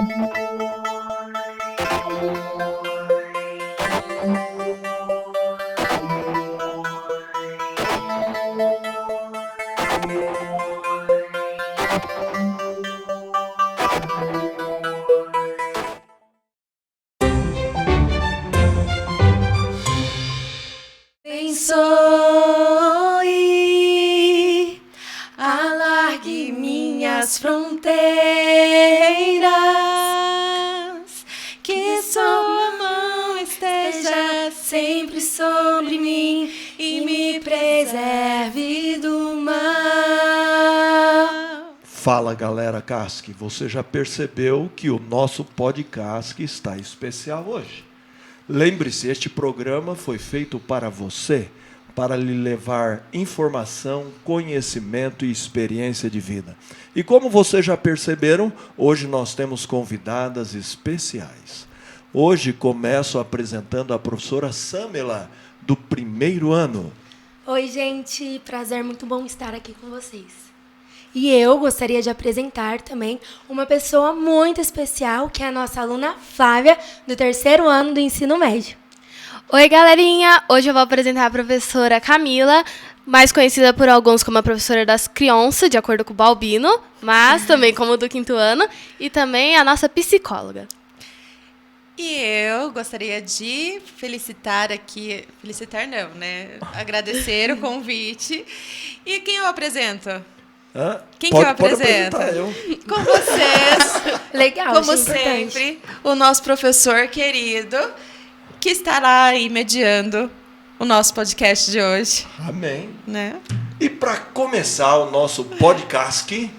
Abençoe, alargue minhas fronteiras, que sua mão esteja sempre sobre mim e me preserve do mal. Fala, galera Casque, você já percebeu que o nosso podcast está especial hoje? Lembre-se, este programa foi feito para você, para lhe levar informação, conhecimento e experiência de vida. E como vocês já perceberam, hoje nós temos convidadas especiais. Hoje começo apresentando a professora Samela, do primeiro ano. Oi, gente, prazer, muito bom estar aqui com vocês. E eu gostaria de apresentar também uma pessoa muito especial, que é a nossa aluna Flávia, do terceiro ano do ensino médio. Oi, galerinha! Hoje eu vou apresentar a professora Camila, mais conhecida por alguns como a professora das crianças, de acordo com o Balbino, mas também como do quinto ano, e também a nossa psicóloga. E eu gostaria de felicitar aqui, agradecer o convite. E quem eu apresento? Quem que eu apresento? Eu. Com vocês, Legal, como gente, importante. sempre, o nosso professor querido, que estará aí mediando o nosso podcast de hoje. Amém. Né? E para começar o nosso podcast,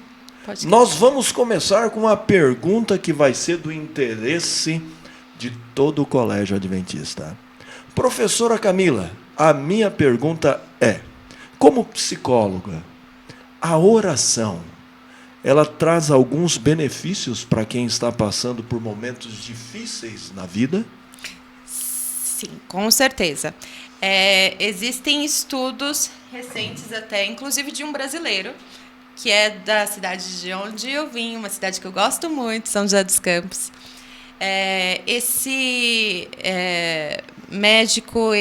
nós vamos começar com uma pergunta que vai ser do interesse de todo o Colégio Adventista. Professora Camila, a minha pergunta é, como psicóloga, a oração, ela traz alguns benefícios para quem está passando por momentos difíceis na vida? Sim, com certeza. Existem estudos recentes até, inclusive de um brasileiro, que é da cidade de onde eu vim, uma cidade que eu gosto muito, São José dos Campos. Esse médico,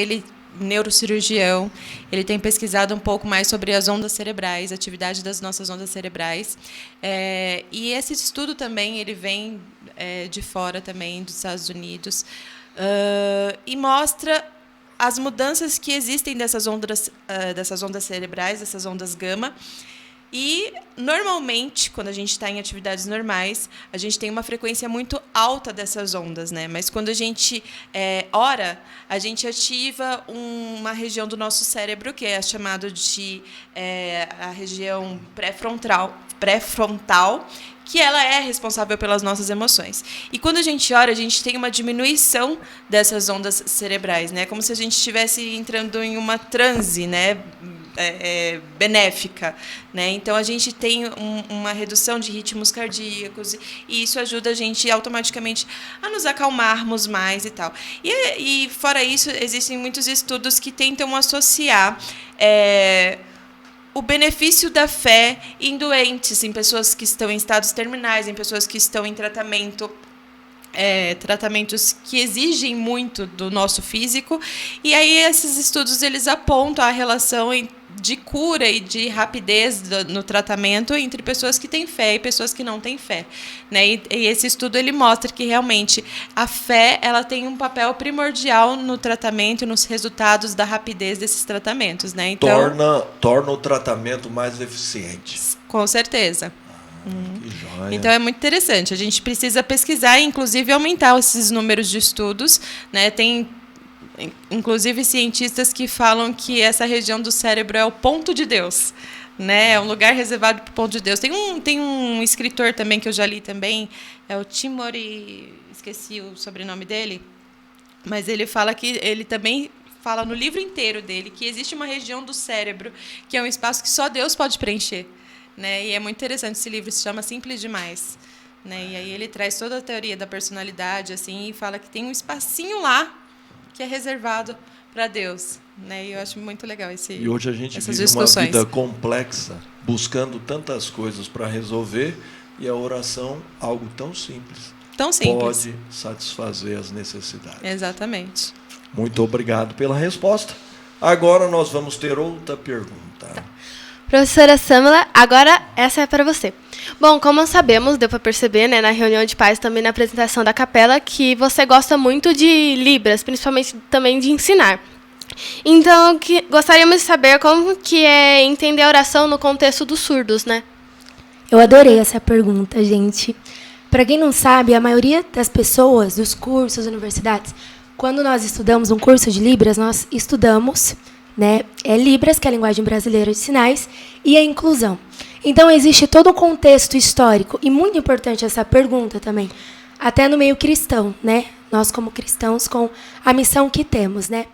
neurocirurgião, ele tem pesquisado um pouco mais sobre as ondas cerebrais, a atividade das nossas ondas cerebrais. E esse estudo também ele vem de fora também, dos Estados Unidos, e mostra as mudanças que existem dessas ondas cerebrais, dessas ondas gama. E, normalmente, quando a gente está em atividades normais, a gente tem uma frequência muito alta dessas ondas, né? Mas quando a gente ora, a gente ativa uma região do nosso cérebro, que é chamada de a região pré-frontal, que ela é responsável pelas nossas emoções. E quando a gente ora, a gente tem uma diminuição dessas ondas cerebrais, né? Como se a gente estivesse entrando em uma transe, né? Benéfica, né? Então a gente tem uma redução de ritmos cardíacos e isso ajuda a gente automaticamente a nos acalmarmos mais e tal. E fora isso, existem muitos estudos que tentam associar o benefício da fé em doentes, em pessoas que estão em estados terminais, em pessoas que estão em tratamentos que exigem muito do nosso físico. E aí esses estudos eles apontam a relação de cura e de rapidez no tratamento entre pessoas que têm fé e pessoas que não têm fé, né? E esse estudo ele mostra que realmente a fé ela tem um papel primordial no tratamento, nos resultados da rapidez desses tratamentos, né? Então, torna o tratamento mais eficiente. Com certeza. Que joia. Então é muito interessante. A gente precisa pesquisar e, inclusive, aumentar esses números de estudos, né? Tem, inclusive, cientistas que falam que essa região do cérebro é o ponto de Deus, né? É um lugar reservado para o ponto de Deus. Tem um escritor também que eu já li também, é o Timothy, esqueci o sobrenome dele, mas ele fala que ele também fala no livro inteiro dele que existe uma região do cérebro que é um espaço que só Deus pode preencher. Né? E é muito interessante, esse livro se chama Simples Demais, né? E aí ele traz toda a teoria da personalidade assim, e fala que tem um espacinho lá que é reservado para Deus, né? E eu acho muito legal E hoje a gente vive discussões. Uma vida complexa, buscando tantas coisas para resolver, e a oração, algo tão simples. Tão simples. pode satisfazer as necessidades. Exatamente. Muito obrigado pela resposta. Agora nós vamos ter outra pergunta. Professora Samela, agora essa é para você. Bom, como sabemos, deu para perceber, né, na reunião de pais, também na apresentação da capela, que você gosta muito de Libras, principalmente também de ensinar. Então, gostaríamos de saber como que é entender a oração no contexto dos surdos, né? Eu adorei essa pergunta, gente. Para quem não sabe, a maioria das pessoas, dos cursos, universidades, quando nós estudamos um curso de Libras, nós estudamos, né, Libras, que é a linguagem brasileira de sinais, e a inclusão. Então, existe todo um contexto histórico, e muito importante essa pergunta também, até no meio cristão, né? Nós, como cristãos, com a missão que temos, né?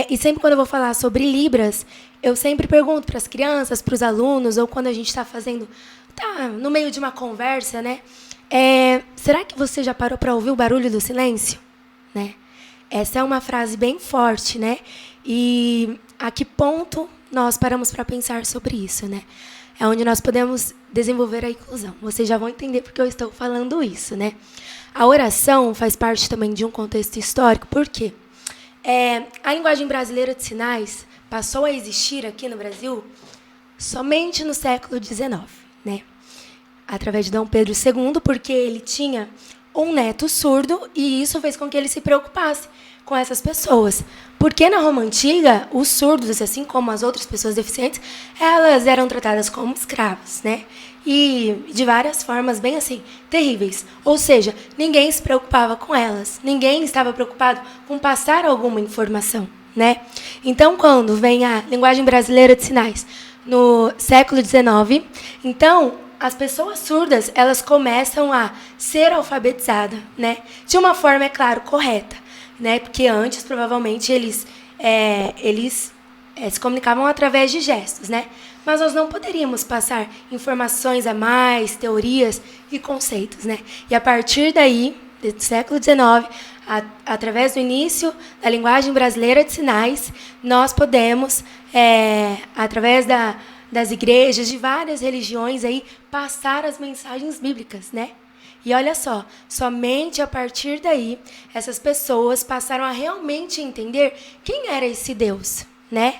E sempre quando eu vou falar sobre Libras, eu sempre pergunto para as crianças, para os alunos, ou quando a gente está fazendo, no meio de uma conversa, né? Será que você já parou para ouvir o barulho do silêncio? Né? Essa é uma frase bem forte, né? E a que ponto nós paramos para pensar sobre isso, né? É onde nós podemos desenvolver a inclusão. Vocês já vão entender porque eu estou falando isso, né? A oração faz parte também de um contexto histórico, por quê? A linguagem brasileira de sinais passou a existir aqui no Brasil somente no século XIX, né? Através de Dom Pedro II, porque ele tinha um neto surdo e isso fez com que ele se preocupasse com essas pessoas. Porque na Roma Antiga, os surdos, assim como as outras pessoas deficientes, elas eram tratadas como escravos, né? E de várias formas bem assim, terríveis. Ou seja, ninguém se preocupava com elas, ninguém estava preocupado com passar alguma informação, né? Então, quando vem a linguagem brasileira de sinais no século XIX, então as pessoas surdas, elas começam a ser alfabetizadas, né? De uma forma, é claro, correta, né? Porque antes, provavelmente, eles se comunicavam através de gestos, né? Mas nós não poderíamos passar informações a mais, teorias e conceitos, né? E a partir daí, do século XIX, através do início da linguagem brasileira de sinais, nós podemos, através das igrejas, de várias religiões, aí, passar as mensagens bíblicas, né? E olha só, somente a partir daí, essas pessoas passaram a realmente entender quem era esse Deus, né?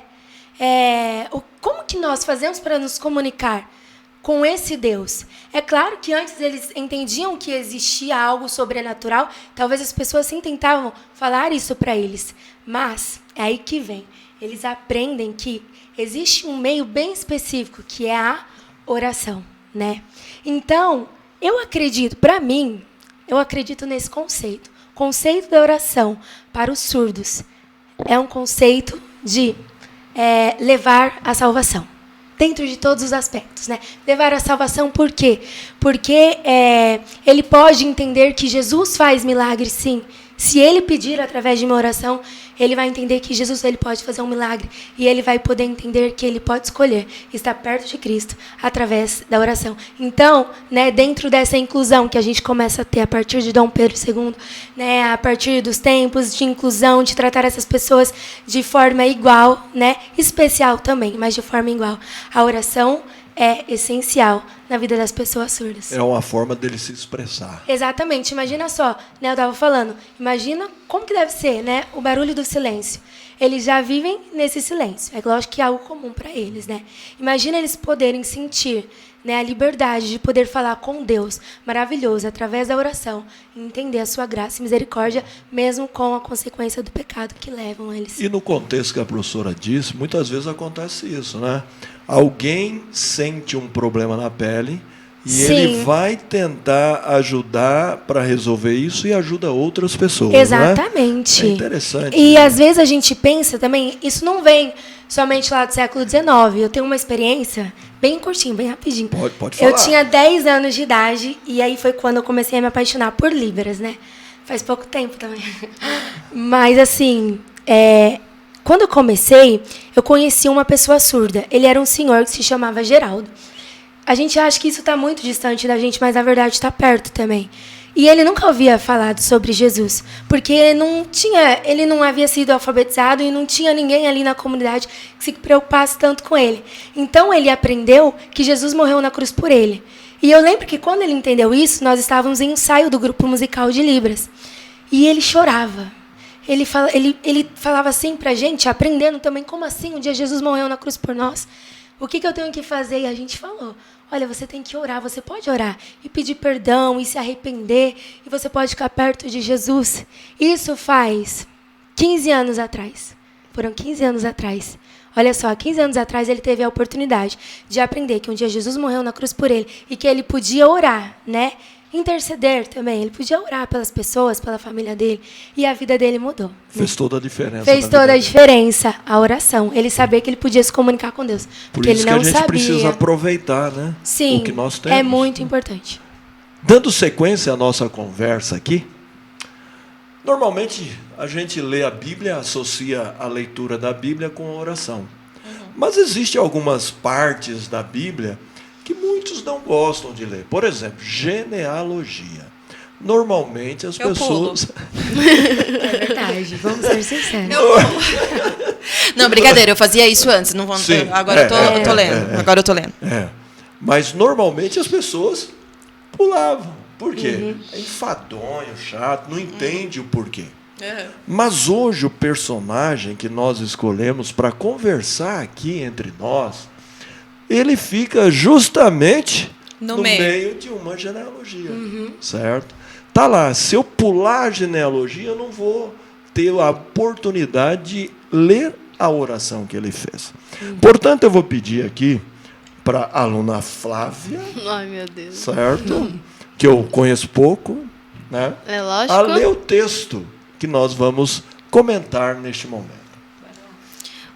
Como que nós fazemos para nos comunicar com esse Deus? É claro que antes eles entendiam que existia algo sobrenatural, talvez as pessoas sim tentavam falar isso para eles, mas é aí que vem. Eles aprendem que existe um meio bem específico, que é a oração, né? Então, eu acredito nesse conceito. O conceito da oração para os surdos é um conceito de levar a salvação, dentro de todos os aspectos, né? Levar a salvação por quê? Porque ele pode entender que Jesus faz milagres, sim. Se ele pedir através de uma oração, ele vai entender que Jesus ele pode fazer um milagre. E ele vai poder entender que ele pode escolher estar perto de Cristo através da oração. Então, né, dentro dessa inclusão que a gente começa a ter a partir de Dom Pedro II, né, a partir dos tempos de inclusão, de tratar essas pessoas de forma igual, né, especial também, mas de forma igual. A oração é essencial na vida das pessoas surdas. É uma forma dele se expressar. Exatamente. Imagina só, né, eu estava falando, imagina como que deve ser, né, o barulho do silêncio. Eles já vivem nesse silêncio. É lógico que é algo comum para eles, né? Imagina eles poderem sentir, né, a liberdade de poder falar com Deus, maravilhoso, através da oração, e entender a sua graça e misericórdia, mesmo com a consequência do pecado que levam eles. E no contexto que a professora disse, muitas vezes acontece isso, né? Alguém sente um problema na pele e Sim. ele vai tentar ajudar para resolver isso e ajuda outras pessoas. Exatamente. Né? É interessante. E né? às vezes a gente pensa também, isso não vem somente lá do século XIX. Eu tenho uma experiência bem curtinha, bem rapidinho. Pode falar. Eu tinha 10 anos de idade e aí foi quando eu comecei a me apaixonar por Libras, né? Faz pouco tempo também. Mas assim, quando eu comecei, eu conheci uma pessoa surda. Ele era um senhor que se chamava Geraldo. A gente acha que isso está muito distante da gente, mas na verdade está perto também. E ele nunca havia falado sobre Jesus, porque ele não havia sido alfabetizado e não tinha ninguém ali na comunidade que se preocupasse tanto com ele. Então ele aprendeu que Jesus morreu na cruz por ele. E eu lembro que quando ele entendeu isso, nós estávamos em ensaio do grupo musical de Libras. E ele chorava. Ele falava assim pra gente, aprendendo também, como assim? Um dia Jesus morreu na cruz por nós. O que eu tenho que fazer? E a gente falou, olha, você tem que orar, você pode orar e pedir perdão e se arrepender, e você pode ficar perto de Jesus. Isso faz 15 anos atrás. Foram 15 anos atrás. Olha só, 15 anos atrás ele teve a oportunidade de aprender que um dia Jesus morreu na cruz por ele e que ele podia orar, né? Interceder também. Ele podia orar pelas pessoas, pela família dele, e a vida dele mudou. Fez toda a diferença. Fez toda a diferença a oração. Ele sabia que ele podia se comunicar com Deus. Porque ele não sabia. Por isso que a gente precisa aproveitar, né? Sim, o que nós temos. É muito importante. Dando sequência à nossa conversa aqui, normalmente a gente lê a Bíblia, associa a leitura da Bíblia com a oração. Mas existem algumas partes da Bíblia que muitos não gostam de ler. Por exemplo, genealogia. Normalmente as pessoas... É verdade, vamos ser sinceros. Não, brincadeira, eu fazia isso antes. Não vou... Sim, agora eu tô lendo. Agora eu tô lendo. Mas normalmente as pessoas pulavam. Por quê? É enfadonho, chato, não entende o porquê. Mas hoje o personagem que nós escolhemos para conversar aqui entre nós, ele fica justamente no meio de uma genealogia, certo? Tá lá, se eu pular a genealogia, eu não vou ter a oportunidade de ler a oração que ele fez. Portanto, eu vou pedir aqui para a aluna Flávia, Ai, meu Deus. certo? Que eu conheço pouco, né? É lógico. A ler o texto que nós vamos comentar neste momento.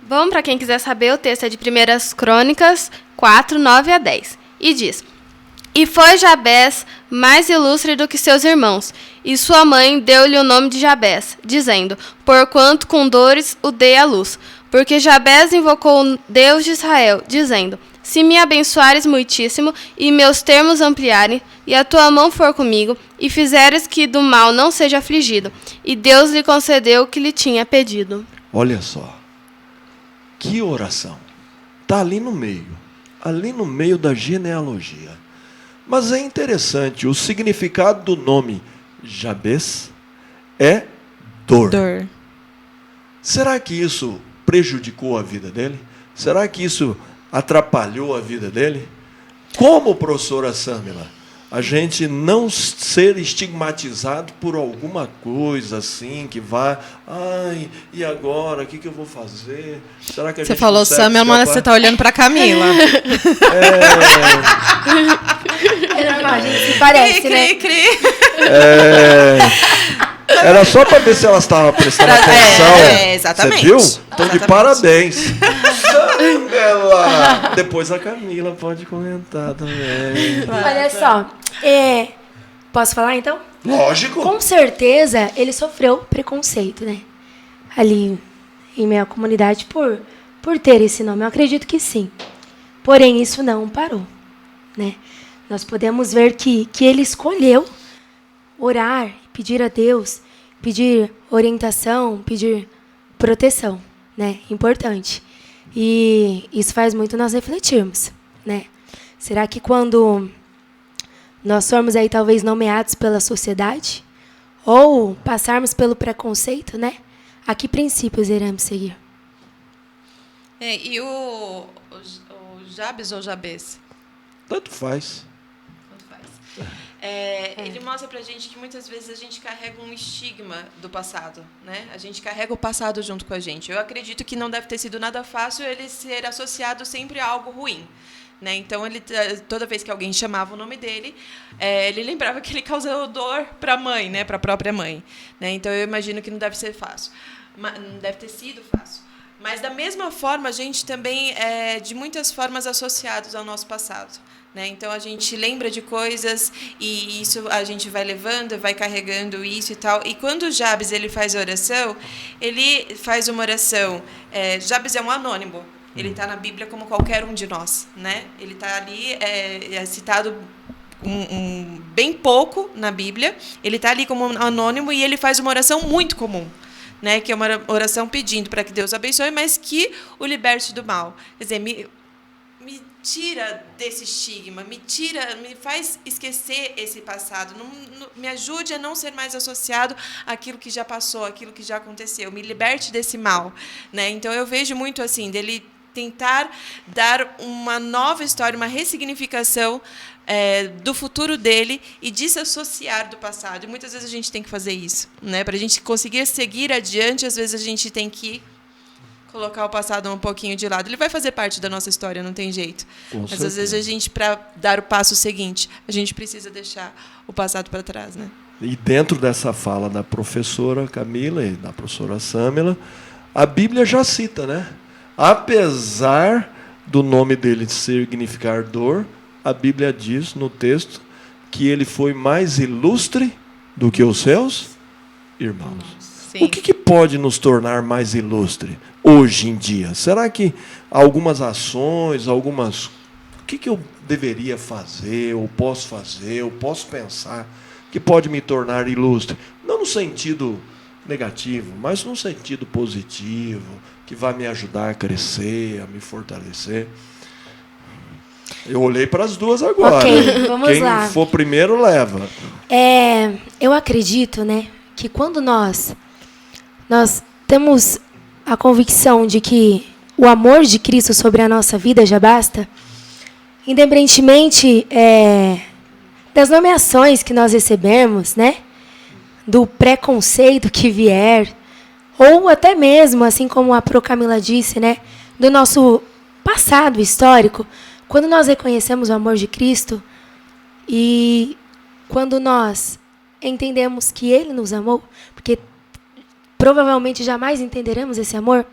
Bom, para quem quiser saber, o texto é de 1 Crônicas 4, 9 a 10. E diz: E foi Jabés mais ilustre do que seus irmãos, e sua mãe deu-lhe o nome de Jabés, dizendo: Porquanto com dores o dei à luz. Porque Jabés invocou o Deus de Israel, dizendo: Se me abençoares muitíssimo, e meus termos ampliarem, e a tua mão for comigo, e fizeres que do mal não seja afligido. E Deus lhe concedeu o que lhe tinha pedido. Olha só. Que oração. Está ali no meio da genealogia. Mas é interessante, o significado do nome Jabés é dor. Será que isso prejudicou a vida dele? Será que isso atrapalhou a vida dele? Como, professora Samila, a gente não ser estigmatizado por alguma coisa assim, que vai, e agora, o que eu vou fazer? Será que a Você gente falou Samila, mas você está olhando para Camila. É normal, a gente se parece, né? Era só para ver se ela estava prestando atenção. Exatamente. Você viu? Então, de parabéns. Samela! Depois a Camila pode comentar também. Olha só, posso falar então? Lógico. Com certeza ele sofreu preconceito, né? Ali em minha comunidade por ter esse nome. Eu acredito que sim. Porém, isso não parou, né? Nós podemos ver que ele escolheu orar, pedir a Deus, pedir orientação, pedir proteção, né? Importante. E isso faz muito nós refletirmos, né? Será que quando nós formos aí talvez nomeados pela sociedade ou passarmos pelo preconceito, né? A que princípios iremos seguir? E o Jabes ou Jabez? Tanto faz. Ele mostra pra gente que muitas vezes a gente carrega um estigma do passado, né? A gente carrega o passado junto com a gente. Eu acredito que não deve ter sido nada fácil ele ser associado sempre a algo ruim, né? Então, toda vez que alguém chamava o nome dele, ele lembrava que ele causou dor para a mãe, né? Para a própria mãe, né? Então, eu imagino que não deve ser fácil, não deve ter sido fácil. Mas, da mesma forma, a gente também é, de muitas formas, associados ao nosso passado, né? Então, a gente lembra de coisas e isso a gente vai levando, vai carregando isso e tal. E quando o Jabes ele faz a oração, ele faz uma oração... Jabes é um anônimo. Ele está na Bíblia como qualquer um de nós, né? Ele está ali, é citado bem pouco na Bíblia. Ele está ali como anônimo e ele faz uma oração muito comum, né? Que é uma oração pedindo para que Deus abençoe, mas que o liberte do mal. Quer dizer, me tira desse estigma, me faz esquecer esse passado, me ajude a não ser mais associado àquilo que já passou, àquilo que já aconteceu, me liberte desse mal, né? Então eu vejo muito assim, dele tentar dar uma nova história, uma ressignificação do futuro dele e desassociar do passado. E muitas vezes a gente tem que fazer isso, né? Para a gente conseguir seguir adiante, às vezes a gente tem que colocar o passado um pouquinho de lado. Ele vai fazer parte da nossa história, não tem jeito. Mas às vezes a gente, para dar o passo seguinte, a gente precisa deixar o passado para trás, né? E dentro dessa fala da professora Camila e da professora Sâmila, a Bíblia já cita, né? Apesar do nome dele significar dor, a Bíblia diz no texto que ele foi mais ilustre do que os seus irmãos. Sim. O que pode nos tornar mais ilustre hoje em dia? Será que algumas ações, o que eu deveria fazer, ou posso pensar, que pode me tornar ilustre? Não no sentido negativo, mas no sentido positivo, que vai me ajudar a crescer, a me fortalecer. Eu olhei para as duas agora. Ok, vamos Quem lá. for primeiro, leva. Eu acredito, né, que quando nós temos a convicção de que o amor de Cristo sobre a nossa vida já basta, independentemente das nomeações que nós recebemos, né, do preconceito que vier, ou até mesmo, assim como a Pro Camila disse, né, do nosso passado histórico, quando nós reconhecemos o amor de Cristo e quando nós entendemos que Ele nos amou, porque provavelmente jamais entenderemos esse amor,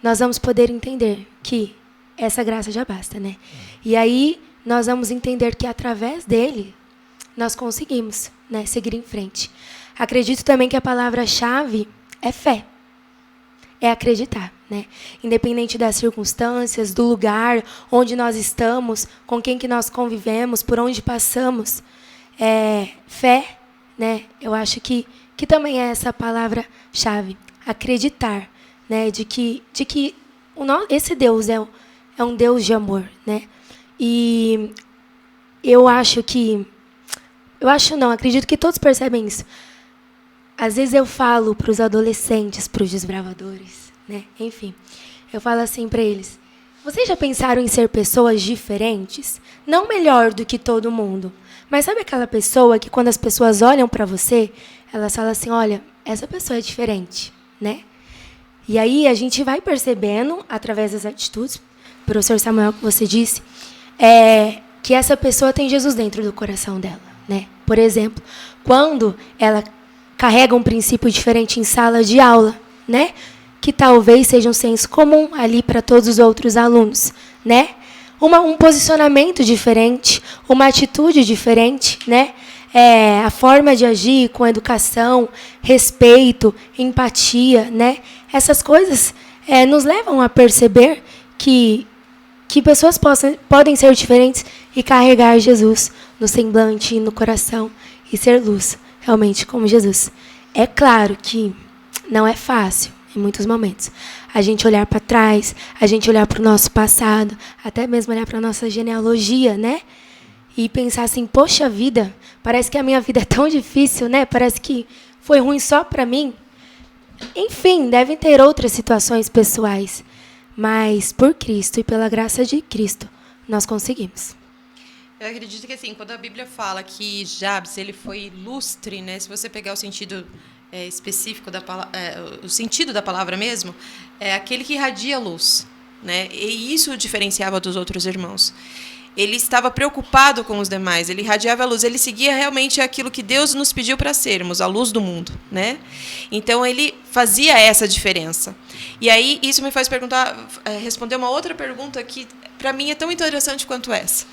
nós vamos poder entender que essa graça já basta, né? E aí nós vamos entender que através dele nós conseguimos, né, seguir em frente. Acredito também que a palavra-chave é fé. É acreditar, né? Independente das circunstâncias, do lugar onde nós estamos, com quem que nós convivemos, por onde passamos, fé, né? Eu acho que também é essa palavra-chave, acreditar, né? De que esse Deus é um Deus de amor, né? E acredito que todos percebem isso. Às vezes eu falo para os adolescentes, para os desbravadores, né? Enfim, eu falo assim para eles: vocês já pensaram em ser pessoas diferentes? Não melhor do que todo mundo, mas sabe aquela pessoa que quando as pessoas olham para você, elas falam assim: olha, essa pessoa é diferente, né? E aí a gente vai percebendo, através das atitudes, professor Samuel, que você disse, que essa pessoa tem Jesus dentro do coração dela, né? Por exemplo, quando ela carrega um princípio diferente em sala de aula, né? Que talvez seja um senso comum ali para todos os outros alunos, né? Um posicionamento diferente, uma atitude diferente, né? A forma de agir com educação, respeito, empatia, né? Essas coisas nos levam a perceber que pessoas podem ser diferentes e carregar Jesus no semblante e no coração e ser luz, realmente, como Jesus. É claro que não é fácil, em muitos momentos, a gente olhar para trás, a gente olhar para o nosso passado, até mesmo olhar para a nossa genealogia, né? E pensar assim: poxa vida, parece que a minha vida é tão difícil, né? Parece que foi ruim só para mim. Enfim, devem ter outras situações pessoais, mas por Cristo e pela graça de Cristo, nós conseguimos. Eu acredito que, assim, quando a Bíblia fala que Jabes ele foi ilustre, né? Se você pegar o sentido específico da palavra, o sentido da palavra mesmo, é aquele que irradia luz, né? E isso o diferenciava dos outros irmãos. Ele estava preocupado com os demais, ele irradiava a luz, ele seguia realmente aquilo que Deus nos pediu para sermos, a luz do mundo, né? Então ele fazia essa diferença. E aí isso me faz responder uma outra pergunta que para mim é tão interessante quanto essa,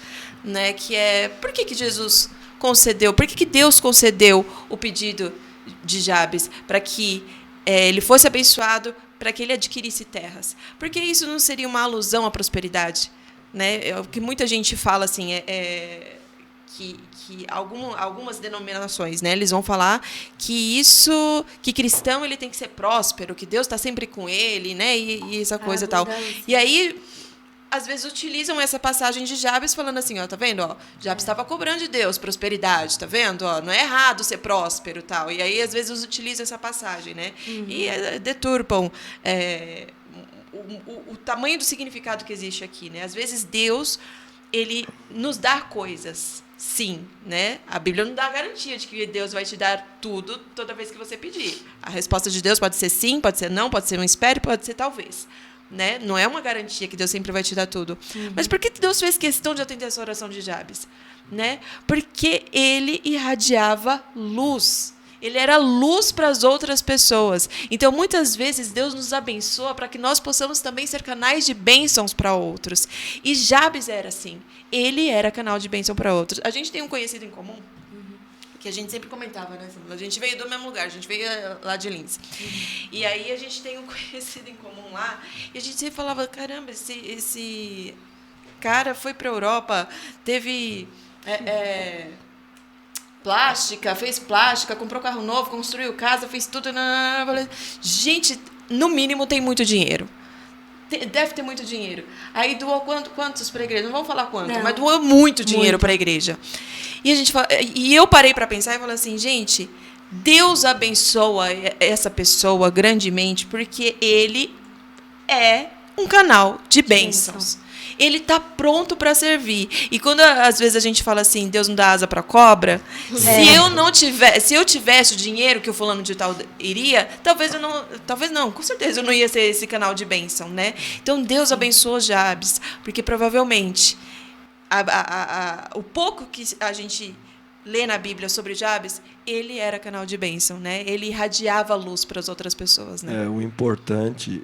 né? Que é: por que Jesus concedeu? Por que Deus concedeu o pedido de Jabes para que ele fosse abençoado, para que ele adquirisse terras? Porque isso não seria uma alusão à prosperidade? Né? É o que muita gente fala assim, que algumas denominações, né, eles vão falar que cristão ele tem que ser próspero, que Deus está sempre com ele, né, e essa coisa tal. E aí às vezes utilizam essa passagem de Jabes falando assim, ó, tá vendo? Ó, Jabes estava cobrando de Deus prosperidade, tá vendo? Ó, não é errado ser próspero, tal. E aí às vezes utilizam essa passagem, né? E deturpam o tamanho do significado que existe aqui, né? Às vezes Deus, ele nos dá coisas, sim, né? A Bíblia não dá a garantia de que Deus vai te dar tudo toda vez que você pedir. A resposta de Deus pode ser sim, pode ser não, pode ser um espere, pode ser talvez. Né? Não é uma garantia que Deus sempre vai te dar tudo. Mas por que Deus fez questão de atender essa oração de Jabes? Né? Porque ele irradiava luz. Ele era luz para as outras pessoas. Então, muitas vezes, Deus nos abençoa para que nós possamos também ser canais de bênçãos para outros. E Jabes era assim. Ele era canal de bênção para outros. A gente tem um conhecido em comum, que a gente sempre comentava, né? A gente veio do mesmo lugar, a gente veio lá de Lins. E aí a gente tem um conhecido em comum lá, e a gente sempre falava, caramba, esse cara foi para a Europa, teve plástica, fez plástica, comprou carro novo, construiu casa, fez tudo. Gente, no mínimo tem muito dinheiro. Deve ter muito dinheiro. Aí doou quantos para a igreja? Não vamos falar quanto, mas doou muito dinheiro para a igreja. E eu parei para pensar e falei assim, gente, Deus abençoa essa pessoa grandemente porque ele é um canal de bênçãos. Ele está pronto para servir. E quando às vezes a gente fala assim, Deus não dá asa para cobra, se eu tivesse o dinheiro que o fulano de tal iria, talvez não, com certeza eu não ia ser esse canal de bênção, né? Então Deus abençoou Jabes, porque provavelmente o pouco que a gente lê na Bíblia sobre Jabes, ele era canal de bênção, né? Ele irradiava luz para as outras pessoas, né? O importante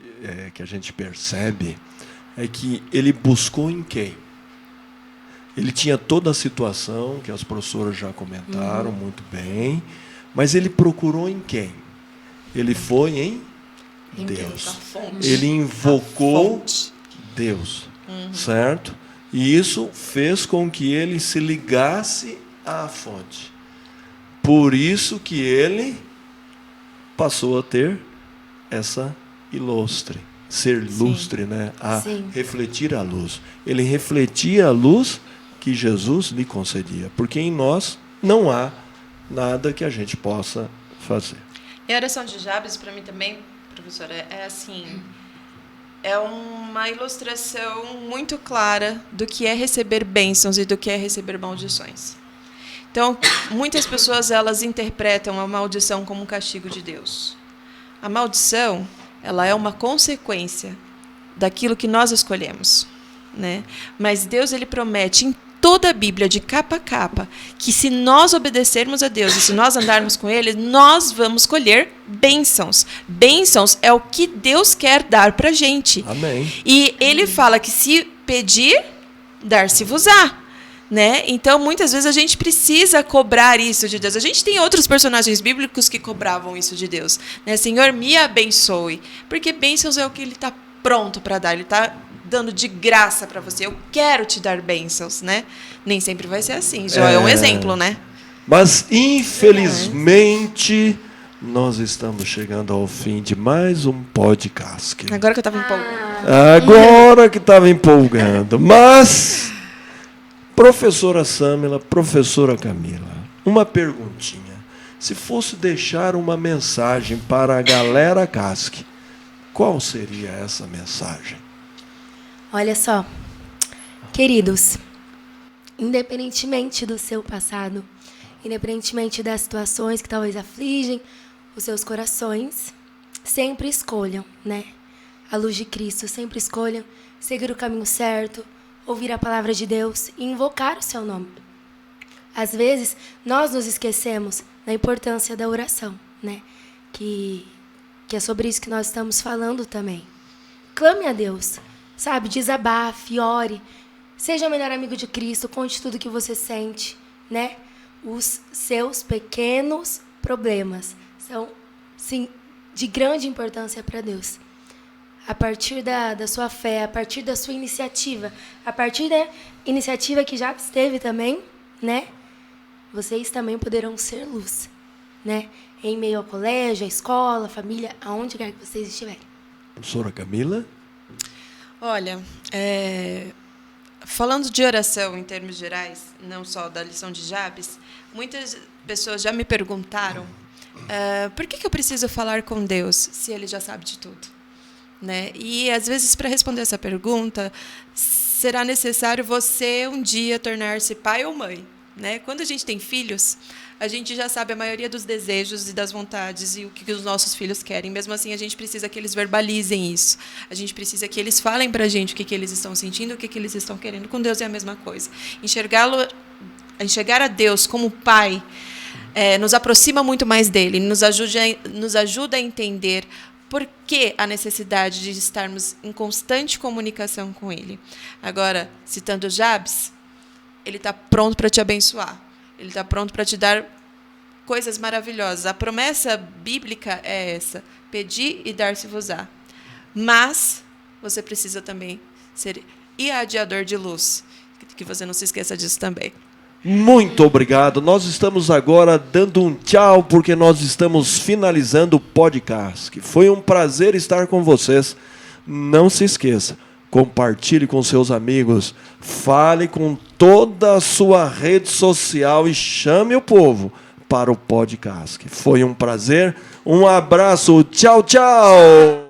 que a gente percebe é que ele buscou em quem? Ele tinha toda a situação, que as professoras já comentaram muito bem, mas ele procurou em quem? Ele foi em Deus. Ele invocou Deus, certo? E isso fez com que ele se ligasse à fonte. Por isso que ele passou a ter essa ilustre. Ser lustre, né? A refletir a luz. Ele refletia a luz que Jesus lhe concedia, porque em nós não há nada que a gente possa fazer. E a oração de Jabes, para mim também, professora, é uma ilustração muito clara do que é receber bênçãos e do que é receber maldições. Então, muitas pessoas elas interpretam a maldição como um castigo de Deus. A maldição, ela é uma consequência daquilo que nós escolhemos, né? Mas Deus ele promete em toda a Bíblia, de capa a capa, que se nós obedecermos a Deus e se nós andarmos com Ele, nós vamos colher bênçãos. Bênçãos é o que Deus quer dar para a gente. Amém. E Ele fala que se pedir, dar-se-vos-á. Né? Então, muitas vezes a gente precisa cobrar isso de Deus. A gente tem outros personagens bíblicos que cobravam isso de Deus. Né? Senhor, me abençoe. Porque bênçãos é o que Ele está pronto para dar. Ele está dando de graça para você. Eu quero te dar bênçãos. Né? Nem sempre vai ser assim. Jó é um exemplo, né? Mas, infelizmente, nós estamos chegando ao fim de mais um podcast. Agora que eu estava empolgando. Agora que estava empolgando. Mas... Professora Sâmila, professora Camila, uma perguntinha. Se fosse deixar uma mensagem para a galera Casque, qual seria essa mensagem? Olha só, queridos, independentemente do seu passado, independentemente das situações que talvez afligem os seus corações, sempre escolham, né? A luz de Cristo, sempre escolham seguir o caminho certo, ouvir a palavra de Deus e invocar o seu nome. Às vezes, nós nos esquecemos da importância da oração, né? Que é sobre isso que nós estamos falando também. Clame a Deus, sabe? Desabafe, ore. Seja o melhor amigo de Cristo, conte tudo que você sente, né? Os seus pequenos problemas são, sim, de grande importância para Deus. A partir da sua fé, a partir da sua iniciativa, a partir da iniciativa que já teve também, né? Vocês também poderão ser luz, né? Em meio ao colégio, à escola, à família, aonde quer que vocês estiverem. Professora Camila? Olha, falando de oração em termos gerais, não só da lição de Jabes, muitas pessoas já me perguntaram por que eu preciso falar com Deus se Ele já sabe de tudo, né? E, às vezes, para responder essa pergunta, será necessário você um dia tornar-se pai ou mãe, né? Quando a gente tem filhos, a gente já sabe a maioria dos desejos e das vontades e o que os nossos filhos querem. Mesmo assim, a gente precisa que eles verbalizem isso. A gente precisa que eles falem para a gente o que eles estão sentindo, o que eles estão querendo. Com Deus é a mesma coisa. Enxergar a Deus como Pai nos aproxima muito mais dele, nos ajuda a entender por que a necessidade de estarmos em constante comunicação com ele. Agora, citando Jabes, ele está pronto para te abençoar. Ele está pronto para te dar coisas maravilhosas. A promessa bíblica é essa: pedi e dar-se-vos-á. Mas você precisa também ser irradiador de luz. Que você não se esqueça disso também. Muito obrigado. Nós estamos agora dando um tchau, porque nós estamos finalizando o podcast. Que foi um prazer estar com vocês. Não se esqueça, compartilhe com seus amigos, fale com toda a sua rede social e chame o povo para o podcast. Foi um prazer, um abraço, tchau, tchau!